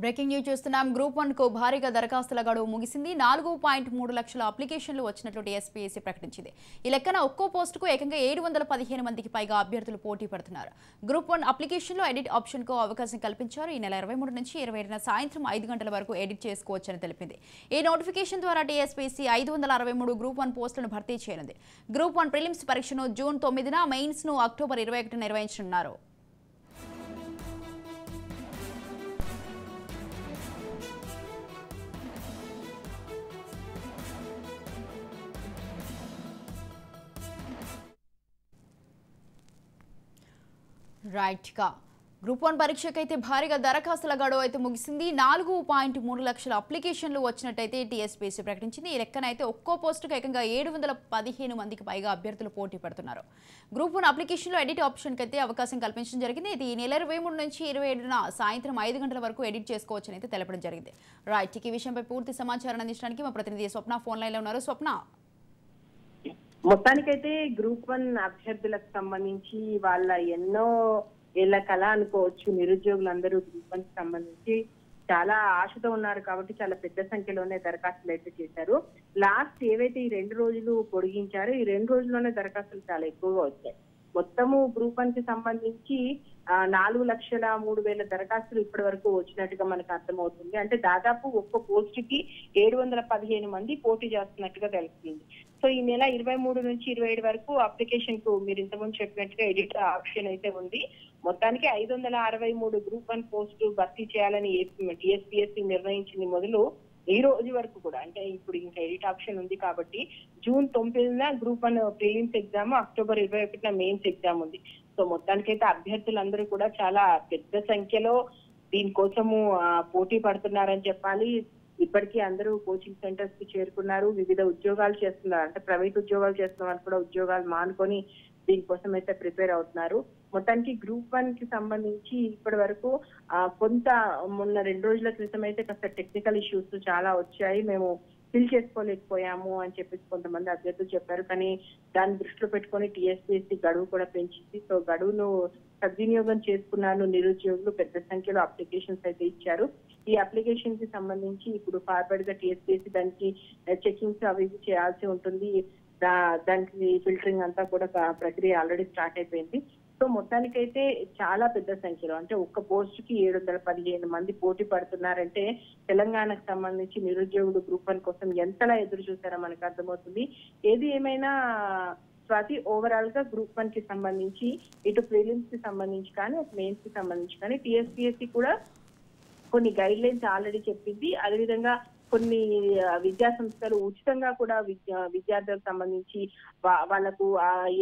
Breaking news చూస్తున్నాం. Group 1 కు భారీగా దరఖాస్తుల గడువు ముగిసింది. 4.3 లక్షల అప్లికేషన్లు వచ్చినట్లు టీఎస్పీఎస్సీ ప్రకటించింది. ఈ లెక్కన ఒక్కో పోస్టుకు ఏకంగా 715 మందికి పైగా అభ్యర్థులు పోటీ పడుతున్నారు. గ్రూప్ 1 అప్లికేషన్లో ఎడిట్ ఆప్షన్కు అవకాశం కల్పించారు. ఈ నెల 23 నుంచి 27న సాయంత్రం 5 గంటల వరకు ఎడిట్ చేసుకోవచ్చని తెలిపింది. ఈ నోటిఫికేషన్ ద్వారా టీఎస్పీఎస్సీ 563 గ్రూప్ 1 పోస్టులను భర్తీ చేయనుంది. గ్రూప్ 1 ప్రిలిమ్స్ పరీక్షను జూన్ 9న, మెయిన్స్ ను అక్టోబర్ 21న నిర్వహించనున్నారు. గ్రూప్ 1 పరీక్షకైతే భారీగా దరఖాస్తుల గడువు అయితే ముగిసింది. 4.3 లక్షల అప్లికేషన్లు వచ్చినట్టయితే టీఎస్పీఎస్సీ ప్రకటించింది. ఈ లెక్కన అయితే ఒక్కో పోస్టుకు ఏకంగా 715 మందికి పైగా అభ్యర్థులు పోటీ పడుతున్నారు. గ్రూప్ 1 అప్లికేషన్లో ఎడిట్ ఆప్షన్కి అయితే అవకాశం కల్పించడం జరిగింది. ఇది ఈ నెల 23 నుంచి 27న సాయంత్రం 5 గంటల వరకు ఎడిట్ చేసుకోవచ్చని అయితే తెలపడం జరిగింది. ఈ విషయంపై పూర్తి సమాచారం అందించడానికి మా ప్రతినిధి స్వప్న ఫోన్ లైన్లో ఉన్నారు. స్వప్న, మొత్తానికైతే గ్రూప్ 1 అభ్యర్థులకు సంబంధించి వాళ్ళ ఎన్నో ఏళ్ల కళ అనుకోవచ్చు. నిరుద్యోగులందరూ గ్రూప్ 1 కి సంబంధించి చాలా ఆశతో ఉన్నారు కాబట్టి చాలా పెద్ద సంఖ్యలోనే దరఖాస్తులు అయితే చేశారు. లాస్ట్ ఏవైతే ఈ 2 రోజులు పొడిగించారో ఈ 2 రోజుల్లోనే దరఖాస్తులు చాలా ఎక్కువగా వచ్చాయి. మొత్తము గ్రూప్ 1 కి సంబంధించి 4,03,000 దరఖాస్తులు ఇప్పటి వరకు వచ్చినట్టుగా మనకు అర్థమవుతుంది. అంటే దాదాపు ఒక్క పోస్ట్ కి 715 మంది పోటీ చేస్తున్నట్టుగా తెలుస్తుంది. సో ఈ నెల 23 నుంచి 27 వరకు అప్లికేషన్ కు మీరు ఇంతకుముందు చెప్పినట్టుగా ఎడిట్ ఆప్షన్ అయితే ఉంది. మొత్తానికి 563 గ్రూప్ 1 పోస్టు భర్తీ చేయాలని టీఎస్పీఎస్సీ నిర్ణయించింది. మొదలు ఈ రోజు వరకు కూడా, అంటే ఇప్పుడు ఇంకా ఎడిట్ ఆప్షన్ ఉంది కాబట్టి జూన్ 9న గ్రూప్ 1 ప్రిలిమ్స్ ఎగ్జామ్, అక్టోబర్ 21న మెయిన్స్ ఎగ్జామ్ ఉంది. సో మొత్తానికైతే అభ్యర్థులందరూ కూడా చాలా పెద్ద సంఖ్యలో దీనికోసము పోటీ పడుతున్నారని చెప్పాలి. ఇప్పటికీ అందరూ కోచింగ్ సెంటర్స్ కి చేరుకున్నారు. వివిధ ఉద్యోగాలు చేస్తున్నారు. అంటే ప్రైవేట్ ఉద్యోగాలు చేస్తున్న వాళ్ళు కూడా ఉద్యోగాలు మానుకొని దీనికోసం అయితే ప్రిపేర్ అవుతున్నారు. మొత్తానికి గ్రూప్ 1 కి సంబంధించి ఇప్పటి వరకు కొంత మొన్న 2 రోజుల క్రితం అయితే కాస్త టెక్నికల్ ఇష్యూస్ చాలా వచ్చాయి, మేము ఫిల్ చేసుకోలేకపోయాము అని చెప్పేసి కొంతమంది అభ్యర్థులు చెప్పారు. కానీ దాన్ని దృష్టిలో పెట్టుకొని టీఎస్పీఎస్సీ గడువు కూడా పెంచింది. సో గడువును సద్వినియోగం చేసుకున్నారు నిరుద్యోగులు. పెద్ద సంఖ్యలో అప్లికేషన్స్ అయితే ఇచ్చారు. ఈ అప్లికేషన్ కి సంబంధించి ఇప్పుడు ఫార్వర్డ్ గా టీఎస్పీఎస్సీ దానికి చెకింగ్స్ అవి చేయాల్సి ఉంటుంది. దానికి ఫిల్టరింగ్ అంతా కూడా ప్రక్రియ ఆల్రెడీ స్టార్ట్ అయిపోయింది. సో మొత్తానికైతే చాలా పెద్ద సంఖ్యలో, అంటే ఒక్క పోస్ట్ కి 715 మంది పోటీ పడుతున్నారంటే తెలంగాణకు సంబంధించి నిరుద్యోగులు గ్రూప్ 1 కోసం ఎంతలా ఎదురు చూసారో మనకు అర్థమవుతుంది. ఏది ఏమైనా స్వాతి, ఓవరాల్ గా గ్రూప్ 1 కి సంబంధించి ఇటు ప్రిలిమ్స్ కి సంబంధించి కానీ మెయిన్స్ కి సంబంధించి కానీ టీఎస్పీఎస్సీ కూడా కొన్ని గైడ్ లైన్స్ ఆల్రెడీ చెప్పింది. అదేవిధంగా కొన్ని విద్యా సంస్థలు ఉచితంగా కూడా విద్యార్థులకు సంబంధించి వాళ్ళకు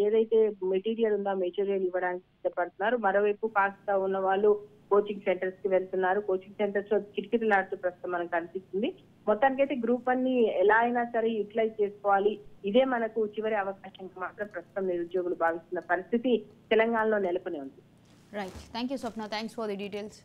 ఏదైతే మెటీరియల్ ఉందో మెటీరియల్ ఇవ్వడానికి సిద్ధపడుతున్నారు. మరోవైపు కాస్త ఉన్న వాళ్ళు కోచింగ్ సెంటర్స్ కి వెళ్తున్నారు. కోచింగ్ సెంటర్స్ లో కిటకిటలాడుతూ ప్రస్తుతం మనకు కనిపిస్తుంది. మొత్తానికైతే గ్రూప్ 1 ని ఎలా అయినా సరే యూటిలైజ్ చేసుకోవాలి, ఇదే మనకు చివరి అవకాశంగా మాత్రం ప్రస్తుతం నిరుద్యోగులు భావిస్తున్న పరిస్థితి తెలంగాణలో నెలకొని ఉంది. Thank you Swapna, thanks for the details.